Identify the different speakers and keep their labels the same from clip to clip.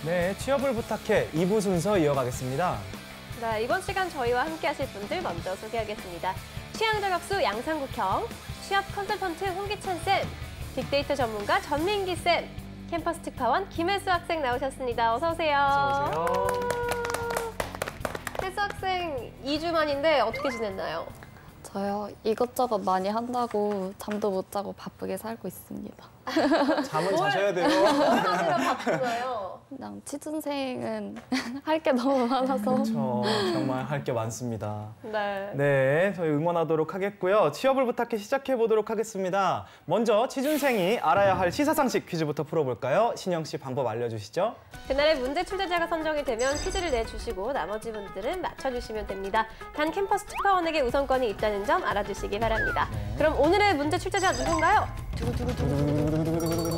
Speaker 1: 네, 취업을 부탁해 2부 순서 이어가겠습니다.
Speaker 2: 네, 이번 시간 저희와 함께 하실 분들 먼저 소개하겠습니다. 취향저격수 양상국형, 취업 컨설턴트 홍기찬 쌤, 빅데이터 전문가 전민기 쌤, 캠퍼스 특파원 김혜수 학생 나오셨습니다. 어서 오세요.
Speaker 1: 어서 오세요.
Speaker 2: 혜수 학생 2주 만인데 어떻게 지냈나요?
Speaker 3: 저요? 이것저것 많이 한다고 잠도 못 자고 바쁘게 살고 있습니다.
Speaker 1: 잠은 자셔야 돼요.
Speaker 2: 얼마나 바쁘나요?
Speaker 3: 그냥 취준생은 할 게 너무 많아서.
Speaker 1: 그렇죠. 정말 할 게 많습니다.
Speaker 2: 네.
Speaker 1: 네, 저희 응원하도록 하겠고요. 취업을 부탁해 시작해 보도록 하겠습니다. 먼저 취준생이 알아야 할 시사상식 퀴즈부터 풀어볼까요? 신영 씨 방법 알려주시죠.
Speaker 2: 그날의 문제 출제자가 선정이 되면 퀴즈를 내주시고 나머지 분들은 맞춰주시면 됩니다. 단 캠퍼스 특파원에게 우선권이 있다는 점 알아두시기 바랍니다. 그럼 오늘의 문제 출제자 누군가요?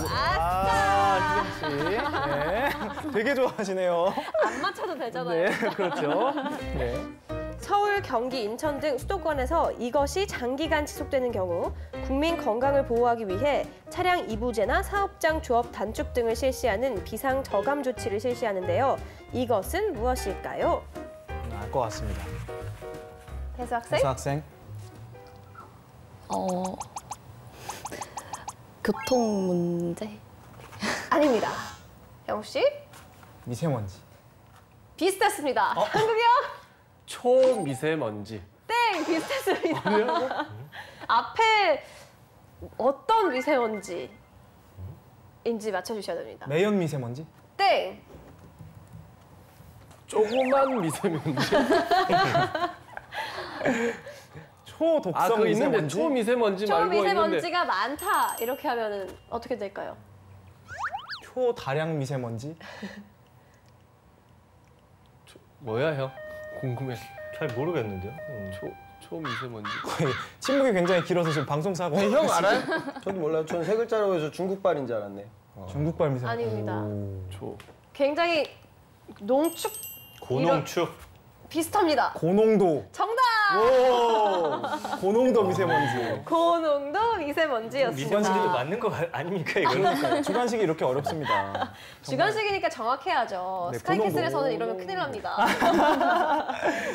Speaker 2: 아싸!
Speaker 1: 신영 씨. 네. 되게 좋아하시네요.
Speaker 2: 안 맞춰도 되잖아요.
Speaker 1: 네, 그렇죠. 네.
Speaker 2: 서울, 경기, 인천 등 수도권에서 이것이 장기간 지속되는 경우 국민 건강을 보호하기 위해 차량 이부제나 사업장 조업 단축 등을 실시하는 비상 저감 조치를 실시하는데요. 이것은 무엇일까요?
Speaker 1: 알 것 같습니다.
Speaker 2: 혜수 학생?
Speaker 1: 혜수 학생.
Speaker 3: 교통 문제?
Speaker 2: 아닙니다. 영우 씨?
Speaker 1: 미세먼지.
Speaker 2: 비슷했습니다. 한국이요?
Speaker 4: 초미세먼지.
Speaker 2: 땡! 비슷했습니다. 앞에 어떤 미세먼지인지 맞춰주셔야 됩니다.
Speaker 1: 매연 미세먼지?
Speaker 2: 땡!
Speaker 4: 조그만 미세먼지.
Speaker 1: 초독성
Speaker 4: 그거 있는데
Speaker 1: 미세먼지?
Speaker 4: 초미세먼지 말고 있는데.
Speaker 2: 초미세먼지가 많다 이렇게 하면은 어떻게 될까요?
Speaker 1: 초다량 미세먼지?
Speaker 4: 뭐야 형? 궁금해.
Speaker 5: 잘 모르겠는데요.
Speaker 4: 초미세먼지.
Speaker 1: 침묵이 굉장히 길어서 지금 방송 사고.
Speaker 4: 형 알아요?
Speaker 5: 저도 몰라요. 저는 세 글자로 해서 중국발인 줄 알았네.
Speaker 1: 중국발 미세먼지.
Speaker 2: 아닙니다.
Speaker 4: 초.
Speaker 2: 굉장히 농축
Speaker 5: 고농축.
Speaker 2: 비슷합니다.
Speaker 1: 고농도.
Speaker 2: 정답!
Speaker 1: 오! 고농도 미세먼지.
Speaker 2: 고농도 미세먼지였습니다.
Speaker 5: 미세먼지도 맞는 거 아닙니까 이거?
Speaker 1: 주관식이 이렇게 어렵습니다.
Speaker 2: 주관식이니까 정확해야죠.
Speaker 1: 네,
Speaker 2: 스카이캐슬에서는
Speaker 1: 고농도.
Speaker 2: 이러면 큰일 납니다.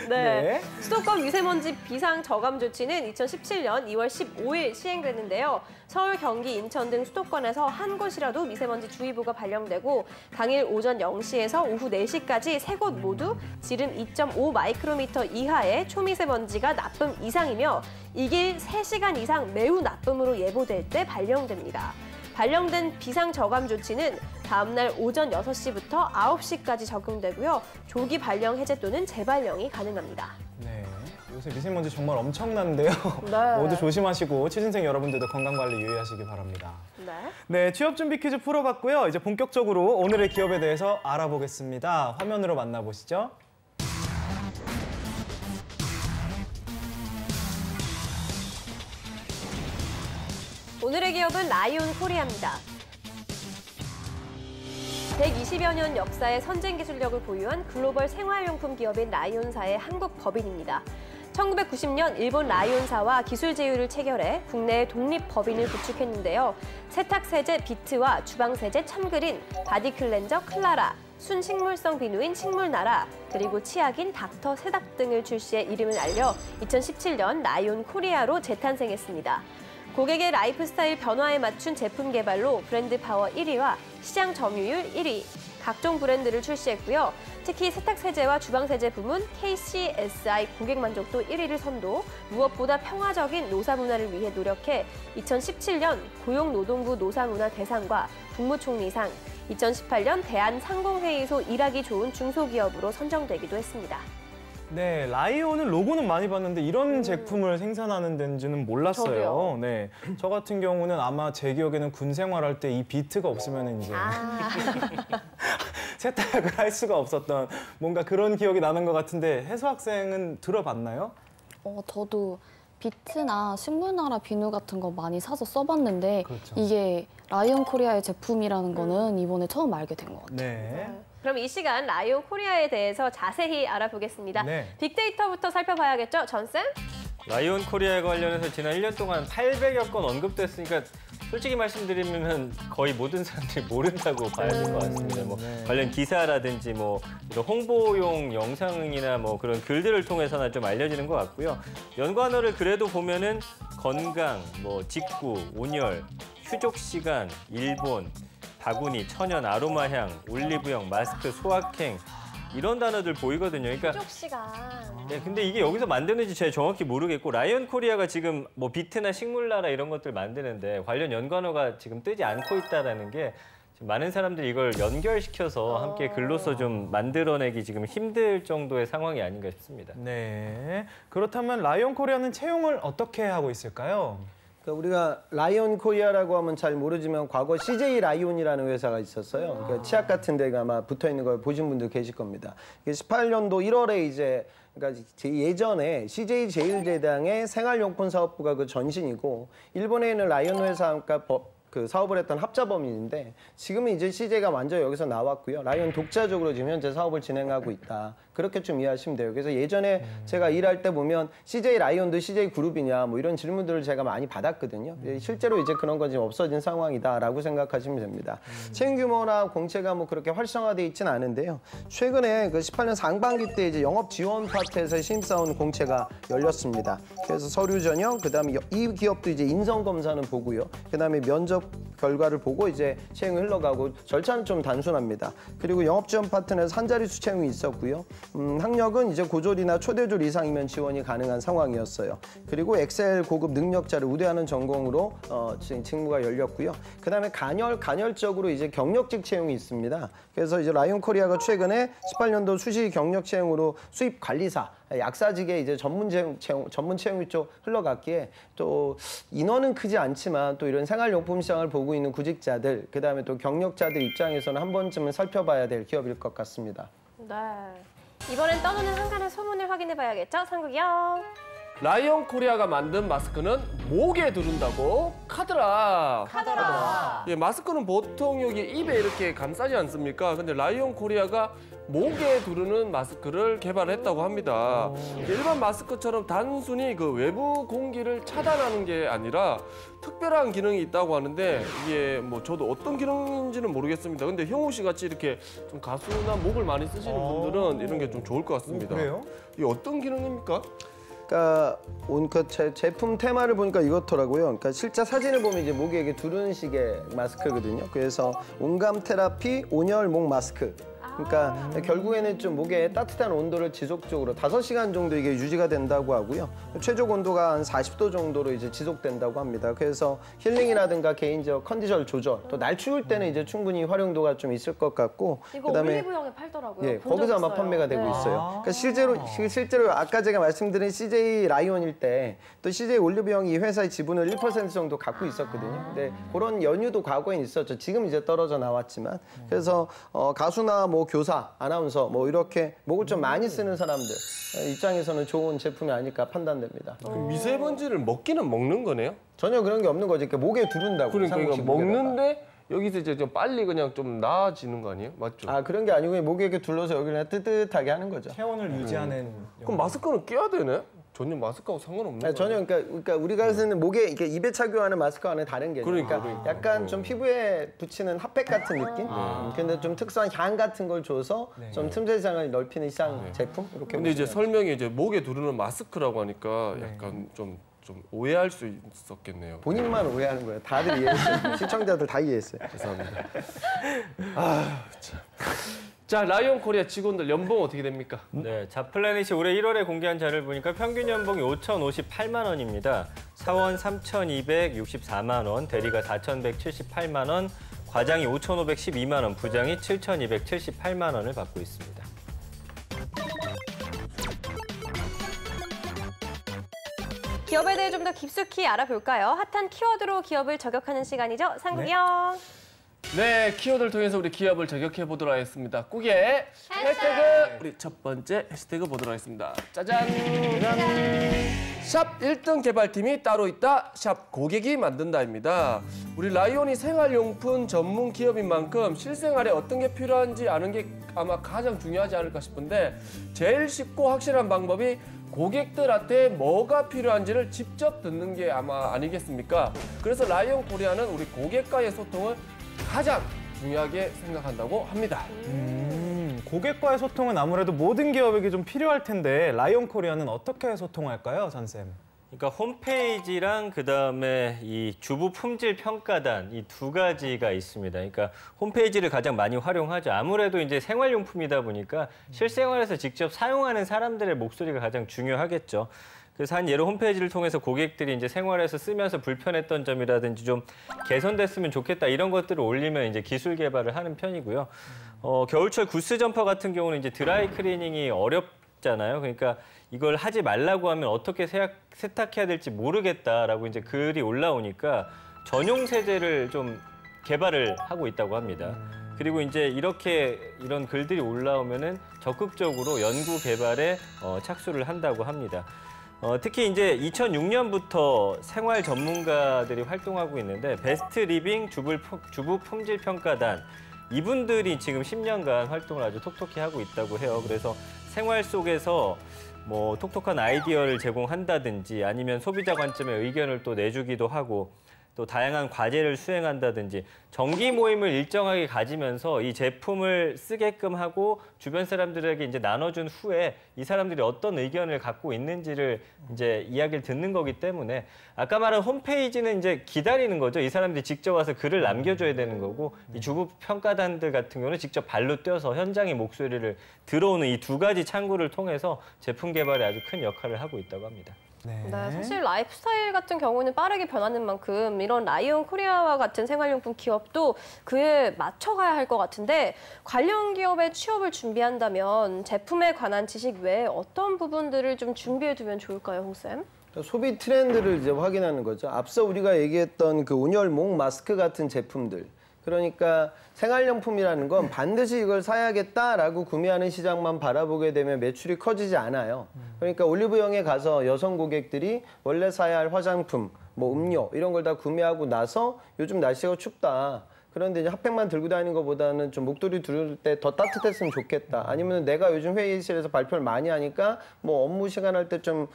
Speaker 2: 네.
Speaker 1: 네.
Speaker 2: 수도권 미세먼지 비상 저감 조치는 2017년 2월 15일 시행됐는데요. 서울, 경기, 인천 등 수도권에서 한 곳이라도 미세먼지 주의보가 발령되고 당일 오전 0시에서 오후 4시까지 세 곳 모두 지름 2.5 마이크로미터 이하의 초미세먼지가 나쁨 이상이며 이 길 3시간 이상 매우 나쁨으로 예보될 때 발령됩니다. 발령된 비상 저감 조치는 다음 날 오전 6시부터 9시까지 적용되고요. 조기 발령 해제 또는 재발령이 가능합니다.
Speaker 1: 네. 요새 미세먼지 정말 엄청난데요.
Speaker 2: 네.
Speaker 1: 모두 조심하시고 취준생 여러분들도 건강관리 유의하시기 바랍니다.
Speaker 2: 네.
Speaker 1: 네, 취업 준비 퀴즈 풀어봤고요. 이제 본격적으로 오늘의 기업에 대해서 알아보겠습니다. 화면으로 만나보시죠.
Speaker 2: 오늘의 기업은 라이온 코리아입니다. 120여 년 역사의 선진 기술력을 보유한 글로벌 생활용품 기업인 라이온사의 한국 법인입니다. 1990년 일본 라이온사와 기술 제휴를 체결해 국내에 독립 법인을 구축했는데요. 세탁세제 비트와 주방세제 참그린, 바디 클렌저 클라라, 순식물성 비누인 식물나라, 그리고 치약인 닥터 세닥 등을 출시해 이름을 알려 2017년 라이온 코리아로 재탄생했습니다. 고객의 라이프 스타일 변화에 맞춘 제품 개발로 브랜드 파워 1위와 시장 점유율 1위, 각종 브랜드를 출시했고요. 특히 세탁세제와 주방세제 부문 KCSI 고객 만족도 1위를 선도, 무엇보다 평화적인 노사 문화를 위해 노력해 2017년 고용노동부 노사문화 대상과 국무총리상, 2018년 대한상공회의소 일하기 좋은 중소기업으로 선정되기도 했습니다.
Speaker 1: 네, 라이온은 로고는 많이 봤는데 이런 제품을 생산하는 데인지는 몰랐어요.
Speaker 2: 저도요.
Speaker 1: 네, 저 같은 경우는 아마 제 기억에는 군 생활할 때 이 비트가 없으면 이제 세탁을 할 수가 없었던 뭔가 그런 기억이 나는 것 같은데 혜수 학생은 들어봤나요?
Speaker 3: 저도 비트나 식물나라 비누 같은 거 많이 사서 써봤는데
Speaker 1: 그렇죠.
Speaker 3: 이게 라이온 코리아의 제품이라는 거는 이번에 처음 알게 된 것 같아요.
Speaker 1: 네.
Speaker 2: 그럼 이 시간 라이온 코리아에 대해서 자세히 알아보겠습니다.
Speaker 1: 네.
Speaker 2: 빅데이터부터 살펴봐야겠죠, 전쌤?
Speaker 5: 라이온 코리아 관련해서 지난 1년 동안 800여 건 언급됐으니까 솔직히 말씀드리면 거의 모든 사람들이 모른다고 봐야 될 것 같습니다. 뭐 관련 기사라든지 뭐 이런 홍보용 영상이나 뭐 그런 글들을 통해서나 좀 알려지는 것 같고요. 연관어를 그래도 보면은 건강, 뭐 직구, 온열, 휴족 시간, 일본, 바구니, 천연, 아로마향, 올리브영, 마스크, 소확행 이런 단어들 보이거든요. 그러니까
Speaker 2: 휴족 시간.
Speaker 5: 네, 근데 이게 여기서 만드는지 제가 정확히 모르겠고 라이온 코리아가 지금 뭐 비트나 식물나라 이런 것들 만드는데 관련 연관어가 지금 뜨지 않고 있다라는 게 지금 많은 사람들이 이걸 연결시켜서 함께 글로써 좀 만들어내기 지금 힘들 정도의 상황이 아닌가 싶습니다.
Speaker 1: 네. 그렇다면 라이온 코리아는 채용을 어떻게 하고 있을까요?
Speaker 5: 그러니까
Speaker 6: 우리가 라이온 코리아라고 하면 잘 모르지만 과거 CJ 라이온이라는 회사가 있었어요. 그러니까 치약 같은 데가 아마 붙어 있는 걸 보신 분들 계실 겁니다. 18년도 1월에 이제 그러니까 예전에 CJ 제일제당의 생활용품 사업부가 그 전신이고 일본에 있는 라이온 회사가 그 사업을 했던 합자범인인데 지금은 이제 CJ가 완전 여기서 나왔고요. 라이온 독자적으로 지금 현재 사업을 진행하고 있다. 그렇게 좀 이해하시면 돼요. 그래서 예전에 제가 일할 때 보면 CJ 라이온도 CJ 그룹이냐 뭐 이런 질문들을 제가 많이 받았거든요. 실제로 이제 그런 건 지금 없어진 상황이다라고 생각하시면 됩니다. 채용 규모나 공채가 뭐 그렇게 활성화돼 있지는 않은데요. 최근에 그 18년 상반기 때 이제 영업 지원 파트에서 신입사원 공채가 열렸습니다. 그래서 서류 전형, 그다음에 이 기업도 이제 인성 검사는 보고요. 그다음에 면접 결과를 보고 이제 채용이 흘러가고 절차는 좀 단순합니다. 그리고 영업 지원 파트너에서 한 자릿수 채용이 있었고요. 학력은 이제 고졸이나 초대졸 이상이면 지원이 가능한 상황이었어요. 그리고 엑셀 고급 능력자를 우대하는 전공으로 직무가 열렸고요. 그다음에 간헐적으로 이제 경력직 채용이 있습니다. 그래서 이제 라이온 코리아가 최근에 18년도 수시 경력 채용으로 수입 관리사 약사직의 이제 전문 채용이 쪽 흘러갔기에 또 인원은 크지 않지만 또 이런 생활용품 시장을 보고 있는 구직자들 그다음에 또 경력자들 입장에서는 한 번쯤은 살펴봐야 될 기업일 것 같습니다.
Speaker 2: 네. 이번엔 떠도는 한간의 소문을 확인해봐야겠죠? 상국이요.
Speaker 4: 라이온 코리아가 만든 마스크는 목에 두른다고 카더라.
Speaker 2: 카더라.
Speaker 4: 예, 마스크는 보통 여기 입에 이렇게 감싸지 않습니까? 근데 라이온 코리아가 목에 두르는 마스크를 개발했다고 합니다. 일반 마스크처럼 단순히 그 외부 공기를 차단하는 게 아니라 특별한 기능이 있다고 하는데 이게 뭐 저도 어떤 기능인지는 모르겠습니다. 근데 형우 씨 같이 이렇게 좀 가수나 목을 많이 쓰시는 분들은 이런 게 좀 좋을 것 같습니다.
Speaker 1: 그래요?
Speaker 4: 이게 어떤 기능입니까?
Speaker 6: 그러니까 제품 테마를 보니까 이렇더라고요. 그러니까 실제 사진을 보면 이제 목에 이렇게 두르는 식의 마스크거든요. 그래서 온감 테라피 온열 목 마스크. 그러니까 결국에는 좀 목에 따뜻한 온도를 지속적으로 5시간 정도 이게 유지가 된다고 하고요. 최적 온도가 한 40도 정도로 이제 지속된다고 합니다. 그래서 힐링이라든가 개인적 컨디션 조절, 또 날 추울 때는 이제 충분히 활용도가 좀 있을 것 같고,
Speaker 2: 이거
Speaker 6: 그다음에
Speaker 2: 올리브영에 팔더라고요.
Speaker 6: 예,
Speaker 2: 본 적
Speaker 6: 거기서 아마
Speaker 2: 있어요.
Speaker 6: 판매가 되고
Speaker 2: 네.
Speaker 6: 있어요. 그러니까 실제로 아까 제가 말씀드린 CJ 라이온일 때 또 CJ 올리브영이 이 회사의 지분을 1% 정도 갖고 있었거든요. 근데 그런 연유도 과거엔 있었죠. 지금 이제 떨어져 나왔지만. 그래서 가수나 뭐 교사, 아나운서 뭐 이렇게 목을 좀 많이 쓰는 사람들 입장에서는 좋은 제품이 아닐까 판단됩니다.
Speaker 4: 그럼 미세먼지를 먹기는 먹는 거네요?
Speaker 6: 전혀 그런 게 없는 거죠. 그러니까 목에 두른다고.
Speaker 4: 그러니까 이거
Speaker 6: 상국식 목에다가.
Speaker 4: 먹는데 여기서 이제 좀 빨리 그냥 좀 나아지는 거 아니에요? 맞죠?
Speaker 6: 아 그런 게 아니고 그냥 목에 이렇게 둘러서 여기를 그냥 뜨뜻하게 하는 거죠.
Speaker 1: 체온을 유지하는
Speaker 4: 그럼 마스크는 껴야 되네? 전혀 마스크하고 상관없는 거예요?
Speaker 6: 전혀 그러니까 우리가 쓰는 목에 이렇게 입에 착용하는 마스크와는 다른 게
Speaker 4: 그러니까.
Speaker 6: 약간 좀 피부에 붙이는 핫팩 같은 느낌? 근데 좀 특수한 향 같은 걸 줘서 좀 틈새장을 넓히는 시장 제품 이렇게.
Speaker 4: 근데 이제
Speaker 6: 보시면
Speaker 4: 설명이 이제 목에 두르는 마스크라고 하니까 약간 좀 오해할 수 있었겠네요.
Speaker 6: 본인만 오해하는 거예요. 다들 이해했어요. 시청자들 다 이해했어요.
Speaker 4: 죄송합니다. 자, 라이온 코리아 직원들 연봉 어떻게 됩니까?
Speaker 5: 네, 자플래닛이 올해 1월에 공개한 자료를 보니까 평균 연봉이 5,058만 원입니다. 사원 3,264만 원, 대리가 4,178만 원, 과장이 5,512만 원, 부장이 7,278만 원을 받고 있습니다.
Speaker 2: 기업에 대해 좀 더 깊숙이 알아볼까요? 핫한 키워드로 기업을 저격하는 시간이죠. 상국이요.
Speaker 4: 네, 키워드를 통해서 우리 기업을 저격해 보도록 하겠습니다. 꾹의 해시태그! 우리 첫 번째 해시태그 보도록 하겠습니다. 짜잔! 샵 1등 개발팀이 따로 있다. 샵 고객이 만든다입니다. 우리 라이온이 생활용품 전문 기업인 만큼 실생활에 어떤 게 필요한지 아는 게 아마 가장 중요하지 않을까 싶은데 제일 쉽고 확실한 방법이 고객들한테 뭐가 필요한지를 직접 듣는 게 아마 아니겠습니까? 그래서 라이온 코리아는 우리 고객과의 소통을 가장 중요하게 생각한다고 합니다.
Speaker 1: 고객과의 소통은 아무래도 모든 기업에게 좀 필요할 텐데 라이온 코리아는 어떻게 소통할까요, 전쌤?
Speaker 5: 그러니까 홈페이지랑 그다음에 이 주부 품질 평가단 이 두 가지가 있습니다. 그러니까 홈페이지를 가장 많이 활용하죠. 아무래도 이제 생활용품이다 보니까 실생활에서 직접 사용하는 사람들의 목소리가 가장 중요하겠죠. 그래서 한 예로 홈페이지를 통해서 고객들이 이제 생활에서 쓰면서 불편했던 점이라든지 좀 개선됐으면 좋겠다 이런 것들을 올리면 이제 기술 개발을 하는 편이고요. 겨울철 구스 점퍼 같은 경우는 이제 드라이 클리닝이 어렵잖아요. 그러니까 이걸 하지 말라고 하면 어떻게 세탁해야 될지 모르겠다라고 이제 글이 올라오니까 전용 세제를 좀 개발을 하고 있다고 합니다. 그리고 이제 이런 글들이 올라오면은 적극적으로 연구 개발에 착수를 한다고 합니다. 특히 이제 2006년부터 생활 전문가들이 활동하고 있는데 베스트 리빙 주부 품질 평가단 이분들이 지금 10년간 활동을 아주 톡톡히 하고 있다고 해요. 그래서 생활 속에서 뭐 톡톡한 아이디어를 제공한다든지 아니면 소비자 관점의 의견을 또 내주기도 하고 또 다양한 과제를 수행한다든지 정기 모임을 일정하게 가지면서 이 제품을 쓰게끔 하고 주변 사람들에게 이제 나눠준 후에 이 사람들이 어떤 의견을 갖고 있는지를 이제 이야기를 듣는 거기 때문에 아까 말한 홈페이지는 이제 기다리는 거죠. 이 사람들이 직접 와서 글을 남겨줘야 되는 거고 이 주부 평가단들 같은 경우는 직접 발로 뛰어서 현장의 목소리를 들어오는 이 두 가지 창구를 통해서 제품 개발에 아주 큰 역할을 하고 있다고 합니다.
Speaker 2: 네, 사실 라이프스타일 같은 경우는 빠르게 변하는 만큼 이런 라이온 코리아와 같은 생활용품 기업도 그에 맞춰가야 할 것 같은데 관련 기업에 취업을 준비한다면 제품에 관한 지식 외에 어떤 부분들을 좀 준비해 두면 좋을까요, 홍쌤?
Speaker 6: 소비 트렌드를 이제 확인하는 거죠. 앞서 우리가 얘기했던 그 온열 목 마스크 같은 제품들. 그러니까 생활용품이라는 건 반드시 이걸 사야겠다라고 구매하는 시장만 바라보게 되면 매출이 커지지 않아요. 그러니까 올리브영에 가서 여성 고객들이 원래 사야 할 화장품, 뭐 음료 이런 걸 다 구매하고 나서 요즘 날씨가 춥다. 그런데 이제 핫팩만 들고 다니는 것보다는 좀 목도리 두를 때 더 따뜻했으면 좋겠다. 아니면 내가 요즘 회의실에서 발표를 많이 하니까 뭐 업무 시간 할 때 좀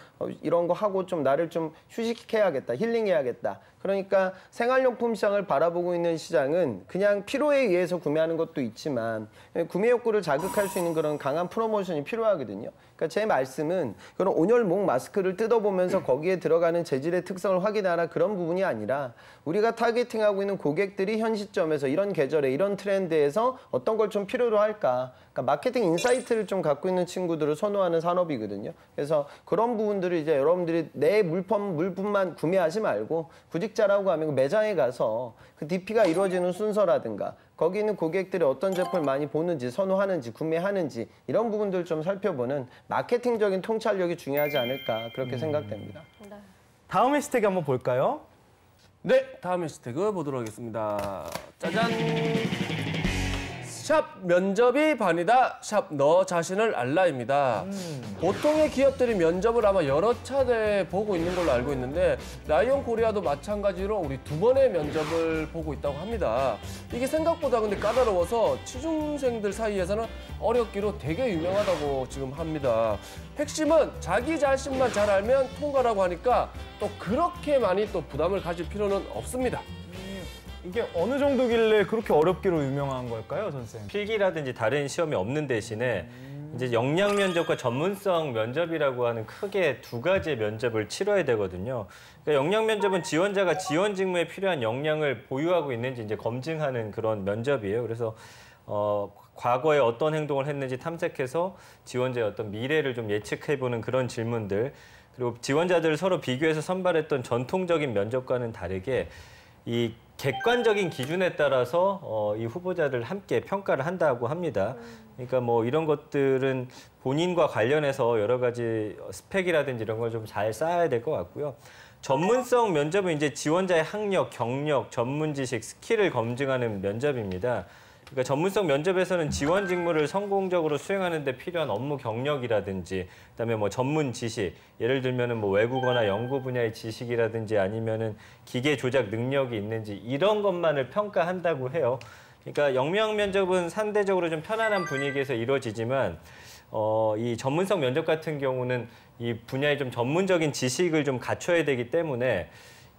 Speaker 6: 이런 거 하고 좀 나를 좀 휴식해야겠다, 힐링해야겠다. 그러니까 생활용품 시장을 바라보고 있는 시장은 그냥 필요에 의해서 구매하는 것도 있지만 구매 욕구를 자극할 수 있는 그런 강한 프로모션이 필요하거든요. 그러니까 제 말씀은 그런 온열목 마스크를 뜯어보면서 거기에 들어가는 재질의 특성을 확인하라 그런 부분이 아니라 우리가 타겟팅하고 있는 고객들이 현 시점에서 이런 계절에 이런 트렌드에서 어떤 걸 좀 필요로 할까. 그러니까 마케팅 인사이트를 좀 갖고 있는 친구들을 선호하는 산업이거든요. 그래서 그런 부분들을 이제 여러분들이 내 물품만 구매하지 말고 구직자라고 하면 그 매장에 가서 그 DP가 이루어지는 순서라든가 거기 있는 고객들이 어떤 제품을 많이 보는지 선호하는지 구매하는지 이런 부분들을 좀 살펴보는 마케팅적인 통찰력이 중요하지 않을까 그렇게 생각됩니다.
Speaker 2: 네.
Speaker 1: 다음 해시태그 한번 볼까요?
Speaker 4: 네, 다음 해시태그 보도록 하겠습니다. 짜잔! 샵 면접이 반이다. 샵 너 자신을 알라입니다. 보통의 기업들이 면접을 아마 여러 차례 보고 있는 걸로 알고 있는데 라이온 코리아도 마찬가지로 우리 2번의 면접을 보고 있다고 합니다. 이게 생각보다 근데 까다로워서 취준생들 사이에서는 어렵기로 되게 유명하다고 지금 합니다. 핵심은 자기 자신만 잘 알면 통과라고 하니까 또 그렇게 많이 또 부담을 가질 필요는 없습니다.
Speaker 1: 이게 어느 정도길래 그렇게 어렵기로 유명한 걸까요, 선생님?
Speaker 5: 필기라든지 다른 시험이 없는 대신에 이제 역량 면접과 전문성 면접이라고 하는 크게 두 가지의 면접을 치러야 되거든요. 그러니까 역량 면접은 지원자가 지원 직무에 필요한 역량을 보유하고 있는지 이제 검증하는 그런 면접이에요. 그래서 과거에 어떤 행동을 했는지 탐색해서 지원자의 어떤 미래를 좀 예측해보는 그런 질문들. 그리고 지원자들을 서로 비교해서 선발했던 전통적인 면접과는 다르게 이 객관적인 기준에 따라서 이 후보자들 함께 평가를 한다고 합니다. 그러니까 뭐 이런 것들은 본인과 관련해서 여러 가지 스펙이라든지 이런 걸 좀 잘 쌓아야 될 것 같고요. 전문성 면접은 이제 지원자의 학력, 경력, 전문 지식, 스킬을 검증하는 면접입니다. 그러니까 전문성 면접에서는 지원 직무를 성공적으로 수행하는 데 필요한 업무 경력이라든지 그다음에 뭐 전문 지식, 예를 들면은 뭐 외국어나 연구 분야의 지식이라든지 아니면은 기계 조작 능력이 있는지 이런 것만을 평가한다고 해요. 그러니까 영명 면접은 상대적으로 좀 편안한 분위기에서 이루어지지만 이 전문성 면접 같은 경우는 이 분야의 좀 전문적인 지식을 좀 갖춰야 되기 때문에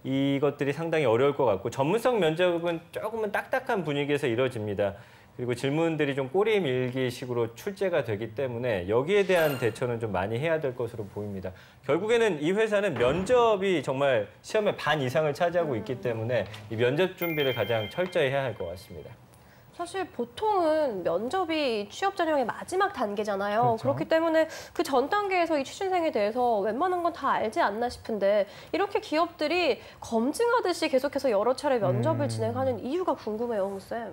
Speaker 5: 이것들이 상당히 어려울 것 같고 전문성 면접은 조금은 딱딱한 분위기에서 이루어집니다. 그리고 질문들이 좀 꼬리 밀기식으로 출제가 되기 때문에 여기에 대한 대처는 좀 많이 해야 될 것으로 보입니다. 결국에는 이 회사는 면접이 정말 시험의 반 이상을 차지하고 있기 때문에 이 면접 준비를 가장 철저히 해야 할 것 같습니다.
Speaker 2: 사실 보통은 면접이 취업 전형의 마지막 단계잖아요.
Speaker 1: 그렇죠.
Speaker 2: 그렇기 때문에 그 전 단계에서 이 취준생에 대해서 웬만한 건 다 알지 않나 싶은데 이렇게 기업들이 검증하듯이 계속해서 여러 차례 면접을 진행하는 이유가 궁금해요, 홍 쌤.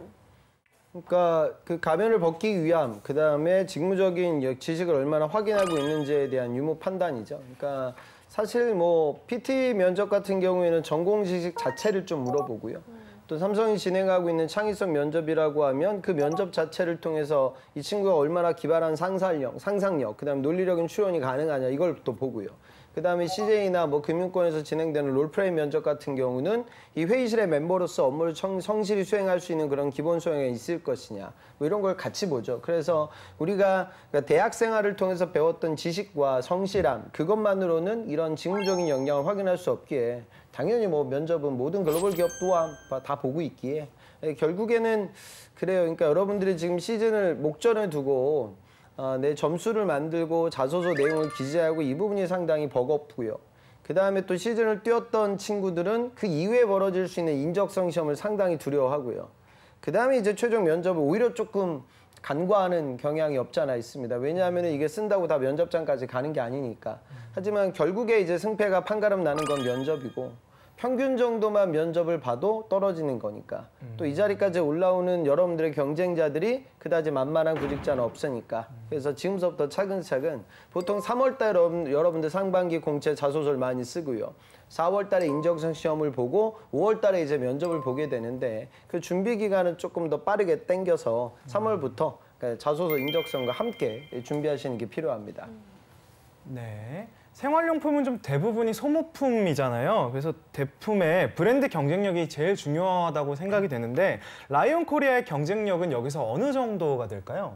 Speaker 6: 그러니까 그 가면을 벗기 위함, 그 다음에 직무적인 지식을 얼마나 확인하고 있는지에 대한 유무 판단이죠. 그러니까 사실 뭐 PT 면접 같은 경우에는 전공 지식 자체를 좀 물어보고요. 또 삼성이 진행하고 있는 창의성 면접이라고 하면 그 면접 자체를 통해서 이 친구가 얼마나 기발한 상상력, 그다음 논리적인 추론이 가능하냐 이걸 또 보고요. 그다음에 CJ나 뭐 금융권에서 진행되는 롤플레이 면접 같은 경우는 이 회의실의 멤버로서 업무를 성실히 수행할 수 있는 그런 기본 소양이 있을 것이냐 뭐 이런 걸 같이 보죠. 그래서 우리가 대학 생활을 통해서 배웠던 지식과 성실함 그것만으로는 이런 직무적인 역량을 확인할 수 없기에 당연히 뭐 면접은 모든 글로벌 기업 또한 다 보고 있기에 결국에는 그래요. 그러니까 여러분들이 지금 시즌을 목전에 두고 내 점수를 만들고 자소서 내용을 기재하고 이 부분이 상당히 버겁고요. 그 다음에 또 시즌을 뛰었던 친구들은 그 이후에 벌어질 수 있는 인적성 시험을 상당히 두려워하고요. 그 다음에 이제 최종 면접을 오히려 조금 간과하는 경향이 없지 않아 있습니다. 왜냐하면 이게 쓴다고 다 면접장까지 가는 게 아니니까. 하지만 결국에 이제 승패가 판가름 나는 건 면접이고 평균 정도만 면접을 봐도 떨어지는 거니까. 또 이 자리까지 올라오는 여러분들의 경쟁자들이 그다지 만만한 구직자는 없으니까. 그래서 지금서부터 차근차근 보통 3월 달 여러분들 상반기 공채 자소서를 많이 쓰고요. 4월 달에 인적성 시험을 보고 5월 달에 이제 면접을 보게 되는데 그 준비 기간은 조금 더 빠르게 당겨서 3월부터 자소서 인적성과 함께 준비하시는 게 필요합니다.
Speaker 1: 네. 생활용품은 좀 대부분이 소모품이잖아요. 그래서 제품의 브랜드 경쟁력이 제일 중요하다고 생각이 되는데 라이온 코리아의 경쟁력은 여기서 어느 정도가 될까요?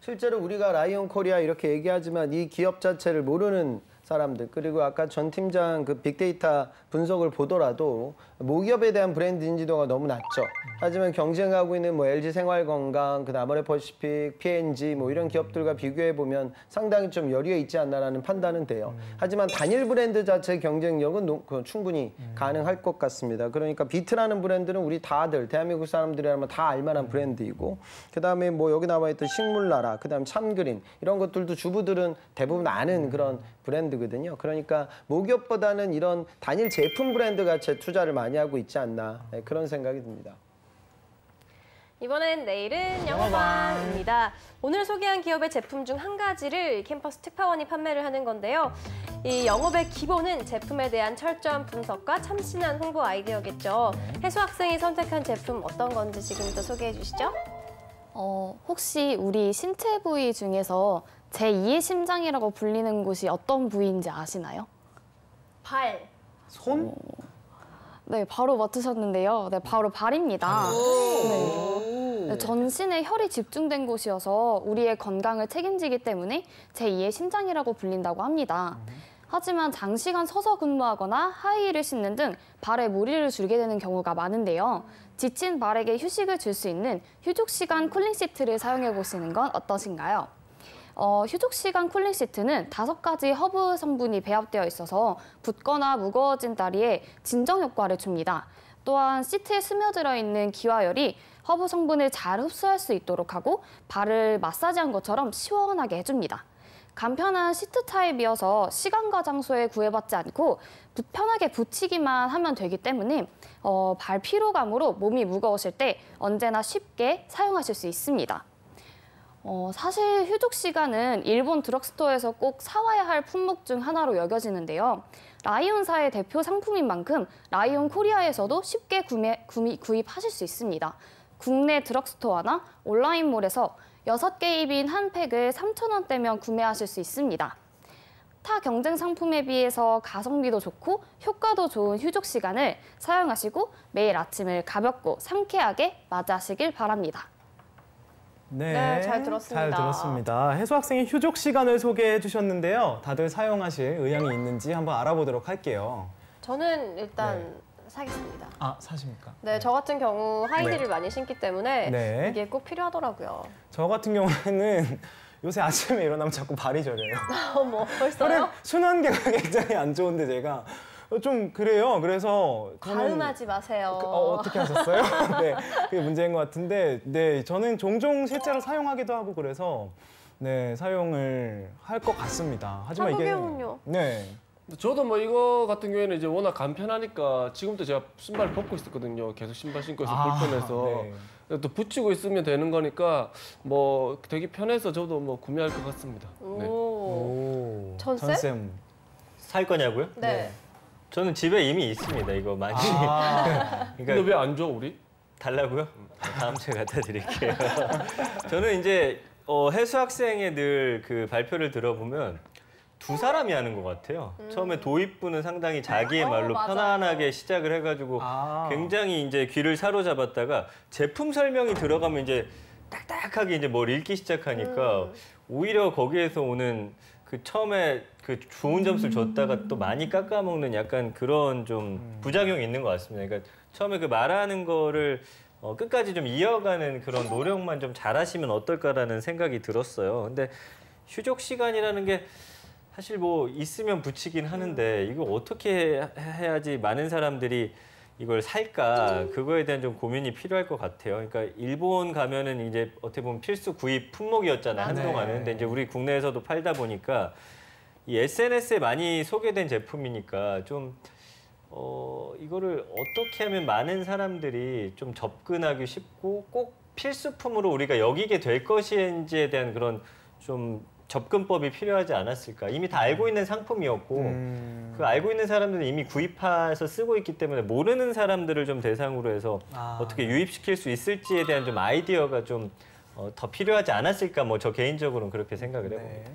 Speaker 6: 실제로 우리가 라이온 코리아 이렇게 얘기하지만 이 기업 자체를 모르는 사람들 그리고 아까 전 팀장 그 빅데이터 분석을 보더라도 모기업에 대한 브랜드 인지도가 너무 낮죠. 하지만 경쟁하고 있는 뭐 LG 생활건강, 그 아모레퍼시픽, P&G 뭐 이런 기업들과 비교해 보면 상당히 좀 여리에 있지 않나라는 판단은 돼요. 하지만 단일 브랜드 자체의 경쟁력은 충분히 가능할 것 같습니다. 그러니까 비트라는 브랜드는 우리 다들 대한민국 사람들이라면 다 알만한 브랜드이고 그다음에 뭐 여기 나와 있던 식물나라, 그다음 참그린 이런 것들도 주부들은 대부분 아는 그런 브랜드거든요. 그러니까 모기업보다는 이런 단일 제품 브랜드 가치에 투자를 많이 하고 있지 않나 그런 생각이 듭니다.
Speaker 2: 이번엔 내일은 영어반입니다. 오늘 소개한 기업의 제품 중 한 가지를 캠퍼스 특파원이 판매를 하는 건데요. 이 영업의 기본은 제품에 대한 철저한 분석과 참신한 홍보 아이디어겠죠. 혜수 학생이 선택한 제품 어떤 건지 지금부터 소개해 주시죠.
Speaker 3: 혹시 우리 신체 부위 중에서 제2의 심장이라고 불리는 곳이 어떤 부위인지 아시나요?
Speaker 2: 발.
Speaker 1: 손?
Speaker 3: 네, 바로 맞추셨는데요. 네, 바로 발입니다. 네, 전신에 혈이 집중된 곳이어서 우리의 건강을 책임지기 때문에 제2의 심장이라고 불린다고 합니다. 하지만 장시간 서서 근무하거나 하이힐을 신는 등 발에 무리를 주게 되는 경우가 많은데요. 지친 발에게 휴식을 줄 수 있는 휴족시간 쿨링 시트를 사용해 보시는 건 어떠신가요? 휴족시간 쿨링 시트는 5가지 허브 성분이 배합되어 있어서 붓거나 무거워진 다리에 진정 효과를 줍니다. 또한 시트에 스며들어 있는 기와열이 허브 성분을 잘 흡수할 수 있도록 하고 발을 마사지한 것처럼 시원하게 해줍니다. 간편한 시트 타입이어서 시간과 장소에 구애받지 않고 편하게 붙이기만 하면 되기 때문에 발 피로감으로 몸이 무거우실 때 언제나 쉽게 사용하실 수 있습니다. 사실 휴족 시간은 일본 드럭스토어에서 꼭 사와야 할 품목 중 하나로 여겨지는데요. 라이온사의 대표 상품인 만큼 라이온 코리아에서도 쉽게 구입하실 수 있습니다. 국내 드럭스토어나 온라인몰에서 6개 입인 한 팩을 3,000원대면 구매하실 수 있습니다. 타 경쟁 상품에 비해서 가성비도 좋고 효과도 좋은 휴족 시간을 사용하시고 매일 아침을 가볍고 상쾌하게 맞이하시길 바랍니다.
Speaker 2: 네, 잘 들었습니다.
Speaker 1: 잘 들었습니다. 혜수 학생의 휴족 시간을 소개해 주셨는데요. 다들 사용하실 의향이 있는지 한번 알아보도록 할게요.
Speaker 2: 저는 일단 사겠습니다.
Speaker 1: 아, 사십니까?
Speaker 2: 네, 저 같은 경우 하이힐을 많이 신기 때문에
Speaker 1: 네.
Speaker 2: 이게 꼭 필요하더라고요.
Speaker 1: 저 같은 경우에는 요새 아침에 일어나면 자꾸 발이 저려요.
Speaker 2: 어머, 벌써요?
Speaker 1: 순환계가 굉장히 안 좋은데 제가 좀 그래요. 그래서 저는
Speaker 2: 가음하지 마세요.
Speaker 1: 어떻게 하셨어요? 네, 그게 문제인 것 같은데, 네, 저는 종종 실제로 사용하기도 하고 그래서 네 사용을 할 것 같습니다. 하지만 이게
Speaker 2: 한국에는요?
Speaker 1: 네.
Speaker 4: 저도 뭐 이거 같은 경우에는 이제 워낙 간편하니까 지금도 제가 신발 벗고 있었거든요. 계속 신발 신고 있어 불편해서.
Speaker 1: 네.
Speaker 4: 또 붙이고 있으면 되는 거니까 뭐 되게 편해서 저도 뭐 구매할 것 같습니다. 네.
Speaker 2: 오.
Speaker 1: 오,
Speaker 2: 전쌤?
Speaker 1: 전쌤.
Speaker 5: 살 거냐고요?
Speaker 2: 네.
Speaker 5: 저는 집에 이미 있습니다. 이거 많이.
Speaker 1: 아,
Speaker 4: 근데 왜 안 줘 우리?
Speaker 5: 달라고요? 다음 주에 갖다 드릴게요. 저는 이제 혜수 학생의 늘 그 발표를 들어보면 두 사람이 하는 것 같아요. 처음에 도입부는 상당히 자기의 말로
Speaker 2: 맞아요.
Speaker 5: 편안하게 시작을 해가지고 굉장히 이제 귀를 사로잡았다가 제품 설명이 들어가면 이제 딱딱하게 이제 뭘 읽기 시작하니까 오히려 거기에서 오는 그 처음에 그 좋은 점수를 줬다가 또 많이 깎아먹는 약간 그런 좀 부작용이 있는 것 같습니다. 그러니까 처음에 그 말하는 거를 끝까지 좀 이어가는 그런 노력만 좀 잘하시면 어떨까라는 생각이 들었어요. 근데 휴족 시간이라는 게 사실 뭐 있으면 붙이긴 하는데 이거 어떻게 해야지 많은 사람들이 이걸 살까 그거에 대한 좀 고민이 필요할 것 같아요. 그러니까 일본 가면은 이제 어떻게 보면 필수 구입 품목이었잖아요 한동안은. 근데 이제 우리 국내에서도 팔다 보니까 이 SNS에 많이 소개된 제품이니까 좀 이거를 어떻게 하면 많은 사람들이 좀 접근하기 쉽고 꼭 필수품으로 우리가 여기게 될 것인지에 대한 그런 좀 접근법이 필요하지 않았을까. 이미 다 알고 있는 상품이었고 그 알고 있는 사람들은 이미 구입해서 쓰고 있기 때문에 모르는 사람들을 좀 대상으로 해서 어떻게 유입시킬 수 있을지에 대한 좀 아이디어가 좀 더 필요하지 않았을까. 뭐 저 개인적으로는 그렇게 생각을 해봅니다.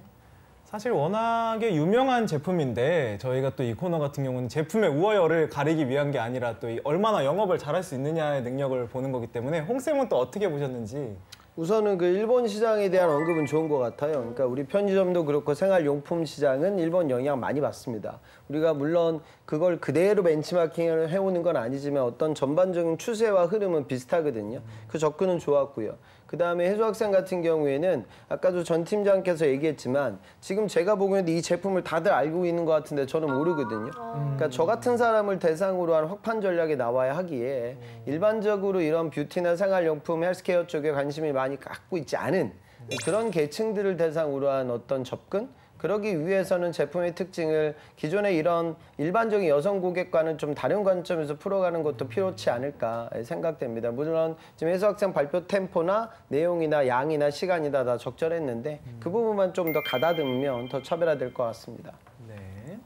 Speaker 1: 사실 워낙에 유명한 제품인데 저희가 또 이 코너 같은 경우는 제품의 우월을 가리기 위한 게 아니라 또 얼마나 영업을 잘할 수 있느냐의 능력을 보는 거기 때문에 홍쌤은 또 어떻게 보셨는지.
Speaker 6: 우선은 그 일본 시장에 대한 언급은 좋은 것 같아요. 그러니까 우리 편의점도 그렇고 생활용품 시장은 일본 영향 많이 받습니다. 우리가 물론 그걸 그대로 벤치마킹을 해오는 건 아니지만 어떤 전반적인 추세와 흐름은 비슷하거든요. 그 접근은 좋았고요. 그다음에 혜수 학생 같은 경우에는 아까도 전 팀장께서 얘기했지만 지금 제가 보기에는 이 제품을 다들 알고 있는 것 같은데 저는 모르거든요. 그러니까 저 같은 사람을 대상으로 한 확판 전략이 나와야 하기에 일반적으로 이런 뷰티나 생활용품, 헬스케어 쪽에 관심이 많이 갖고 있지 않은 그런 계층들을 대상으로 한 어떤 접근? 그러기 위해서는 제품의 특징을 기존의 이런 일반적인 여성 고객과는 좀 다른 관점에서 풀어가는 것도 필요치 않을까 생각됩니다. 물론 지금 혜수 학생 발표 템포나 내용이나 양이나 시간이나 다 적절했는데 그 부분만 좀 더 가다듬으면 더 차별화될 것 같습니다.
Speaker 1: 네.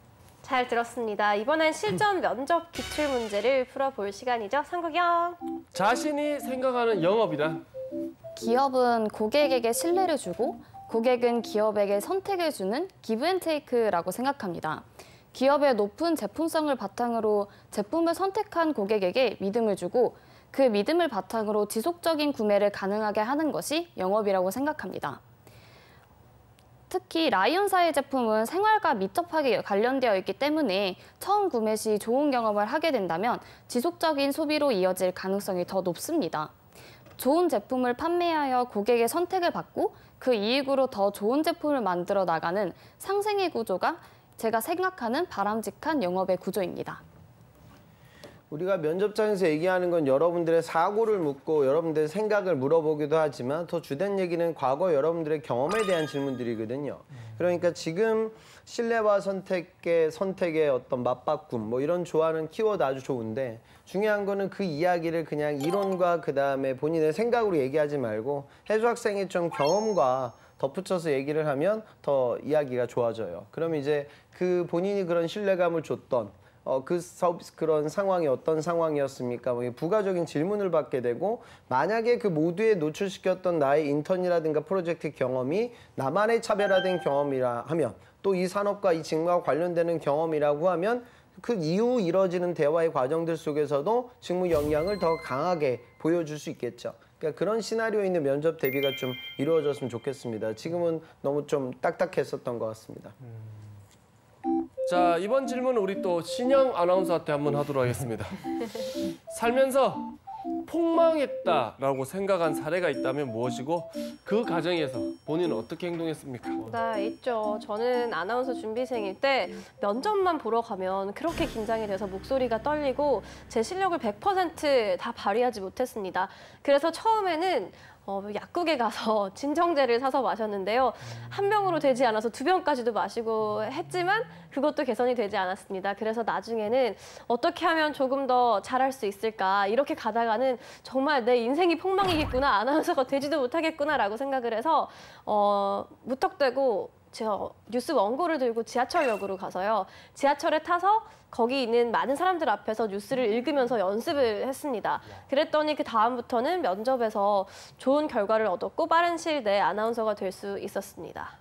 Speaker 2: 잘 들었습니다. 이번엔 실전 면접 기출 문제를 풀어볼 시간이죠. 상국영.
Speaker 4: 자신이 생각하는 영업이란?
Speaker 3: 기업은 고객에게 신뢰를 주고 고객은 기업에게 선택을 주는 기브앤테이크라고 생각합니다. 기업의 높은 제품성을 바탕으로 제품을 선택한 고객에게 믿음을 주고 그 믿음을 바탕으로 지속적인 구매를 가능하게 하는 것이 영업이라고 생각합니다. 특히 라이온사의 제품은 생활과 밀접하게 관련되어 있기 때문에 처음 구매 시 좋은 경험을 하게 된다면 지속적인 소비로 이어질 가능성이 더 높습니다. 좋은 제품을 판매하여 고객의 선택을 받고 그 이익으로 더 좋은 제품을 만들어 나가는 상생의 구조가 제가 생각하는 바람직한 영업의 구조입니다.
Speaker 6: 우리가 면접장에서 얘기하는 건 여러분들의 사고를 묻고 여러분들의 생각을 물어보기도 하지만 더 주된 얘기는 과거 여러분들의 경험에 대한 질문들이거든요. 그러니까 지금 신뢰와 선택의 어떤 맞바꿈 뭐 이런 좋아하는 키워드 아주 좋은데 중요한 거는 그 이야기를 그냥 이론과 그다음에 본인의 생각으로 얘기하지 말고 혜수 학생의 좀 경험과 덧붙여서 얘기를 하면 더 이야기가 좋아져요. 그럼 이제 그 본인이 그런 신뢰감을 줬던 그 서비스 그런 상황이 어떤 상황이었습니까? 뭐 부가적인 질문을 받게 되고 만약에 그 모두에 노출시켰던 나의 인턴이라든가 프로젝트 경험이 나만의 차별화된 경험이라 하면 또 이 산업과 이 직무와 관련되는 경험이라고 하면 그 이후 이뤄지는 대화의 과정들 속에서도 직무 역량을 더 강하게 보여줄 수 있겠죠. 그러니까 그런 시나리오에 있는 면접 대비가 좀 이루어졌으면 좋겠습니다. 지금은 너무 좀 딱딱했었던 것 같습니다.
Speaker 4: 자, 이번 질문은 우리 또 신영 아나운서한테 한번 하도록 하겠습니다. 살면서 폭망했다라고 생각한 사례가 있다면 무엇이고 그 과정에서 본인은 어떻게 행동했습니까?
Speaker 2: 네, 있죠. 저는 아나운서 준비생일 때 면접만 보러 가면 그렇게 긴장이 돼서 목소리가 떨리고 제 실력을 100% 다 발휘하지 못했습니다. 그래서 처음에는 약국에 가서 진정제를 사서 마셨는데요. 한 병으로 되지 않아서 2병까지도 마시고 했지만 그것도 개선이 되지 않았습니다. 그래서 나중에는 어떻게 하면 조금 더 잘할 수 있을까 이렇게 가다가는 정말 내 인생이 폭망이겠구나, 아나운서가 되지도 못하겠구나라고 생각을 해서 무턱대고 제가 뉴스 원고를 들고 지하철역으로 가서요. 지하철에 타서 거기 있는 많은 사람들 앞에서 뉴스를 읽으면서 연습을 했습니다. 그랬더니 그 다음부터는 면접에서 좋은 결과를 얻었고 빠른 시일 내에 아나운서가 될 수 있었습니다.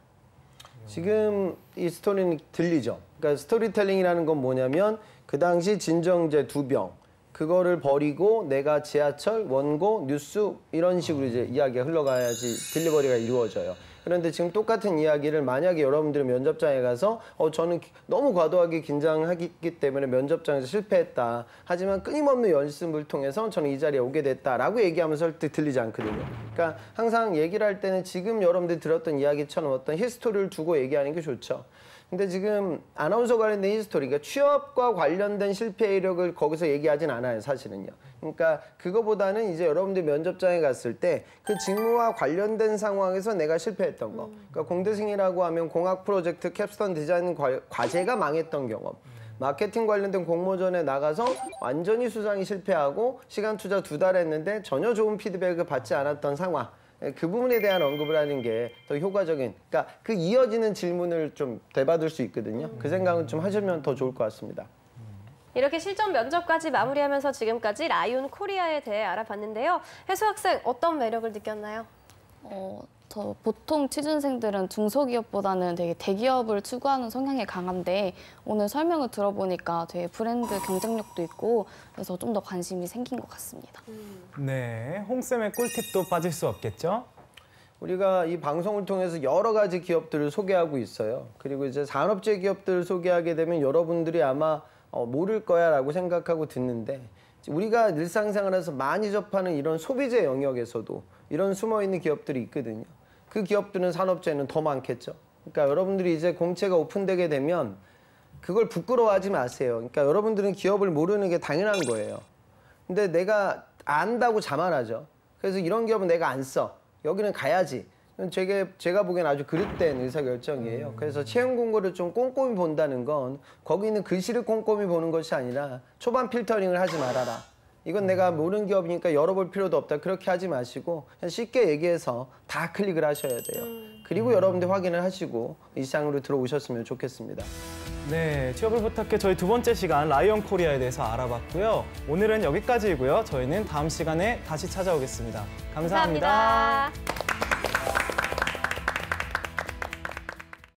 Speaker 6: 지금 이 스토리는 들리죠? 그러니까 스토리텔링이라는 건 뭐냐면 그 당시 진정제 2병 그거를 버리고 내가 지하철, 원고, 뉴스 이런 식으로 이제 이야기가 흘러가야지 딜리버리가 이루어져요. 그런데 지금 똑같은 이야기를 만약에 여러분들이 면접장에 가서 저는 너무 과도하게 긴장하기 때문에 면접장에서 실패했다. 하지만 끊임없는 연습을 통해서 저는 이 자리에 오게 됐다라고 얘기하면 절대 들리지 않거든요. 그러니까 항상 얘기를 할 때는 지금 여러분들이 들었던 이야기처럼 어떤 히스토리를 두고 얘기하는 게 좋죠. 근데 지금 아나운서 관련된 히스토리, 그러니까 취업과 관련된 실패 이력을 거기서 얘기하진 않아요, 사실은요. 그러니까 그거보다는 이제 여러분들 면접장에 갔을 때 그 직무와 관련된 상황에서 내가 실패했던 거. 그러니까 공대생이라고 하면 공학 프로젝트 캡스톤 디자인 과제가 망했던 경험. 마케팅 관련된 공모전에 나가서 완전히 수상이 실패하고 시간 투자 2달 했는데 전혀 좋은 피드백을 받지 않았던 상황. 그 부분에 대한 언급을 하는 게 더 효과적인, 그러니까 그 이어지는 질문을 좀 되받을 수 있거든요. 그 생각은 좀 하시면 더 좋을 것 같습니다.
Speaker 2: 이렇게 실전 면접까지 마무리하면서 지금까지 라이온 코리아에 대해 알아봤는데요. 혜수 학생, 어떤 매력을 느꼈나요?
Speaker 3: 저 보통 취준생들은 중소기업보다는 되게 대기업을 추구하는 성향이 강한데 오늘 설명을 들어보니까 되게 브랜드 경쟁력도 있고 그래서 좀 더 관심이 생긴 것 같습니다.
Speaker 1: 네, 홍쌤의 꿀팁도 빠질 수 없겠죠?
Speaker 6: 우리가 이 방송을 통해서 여러 가지 기업들을 소개하고 있어요. 그리고 이제 산업재 기업들을 소개하게 되면 여러분들이 아마 모를 거야라고 생각하고 듣는데 우리가 일상생활에서 많이 접하는 이런 소비재 영역에서도 이런 숨어있는 기업들이 있거든요. 그 기업들은 산업재는 더 많겠죠. 그러니까 여러분들이 이제 공채가 오픈되게 되면 그걸 부끄러워하지 마세요. 그러니까 여러분들은 기업을 모르는 게 당연한 거예요. 근데 내가 안다고 자만하죠. 그래서 이런 기업은 내가 안 써. 여기는 가야지. 제가 보기엔 아주 그릇된 의사결정이에요. 그래서 채용 공고를 좀 꼼꼼히 본다는 건 거기 있는 글씨를 꼼꼼히 보는 것이 아니라 초반 필터링을 하지 말아라. 이건 내가 모르는 기업이니까 열어볼 필요도 없다. 그렇게 하지 마시고 그냥 쉽게 얘기해서 다 클릭을 하셔야 돼요. 그리고 여러분들 확인을 하시고 이 시장으로 들어오셨으면 좋겠습니다.
Speaker 1: 네, 취업을 부탁해 저희 2번째 시간 라이온 코리아에 대해서 알아봤고요. 오늘은 여기까지이고요. 저희는 다음 시간에 다시 찾아오겠습니다. 감사합니다.
Speaker 2: 감사합니다.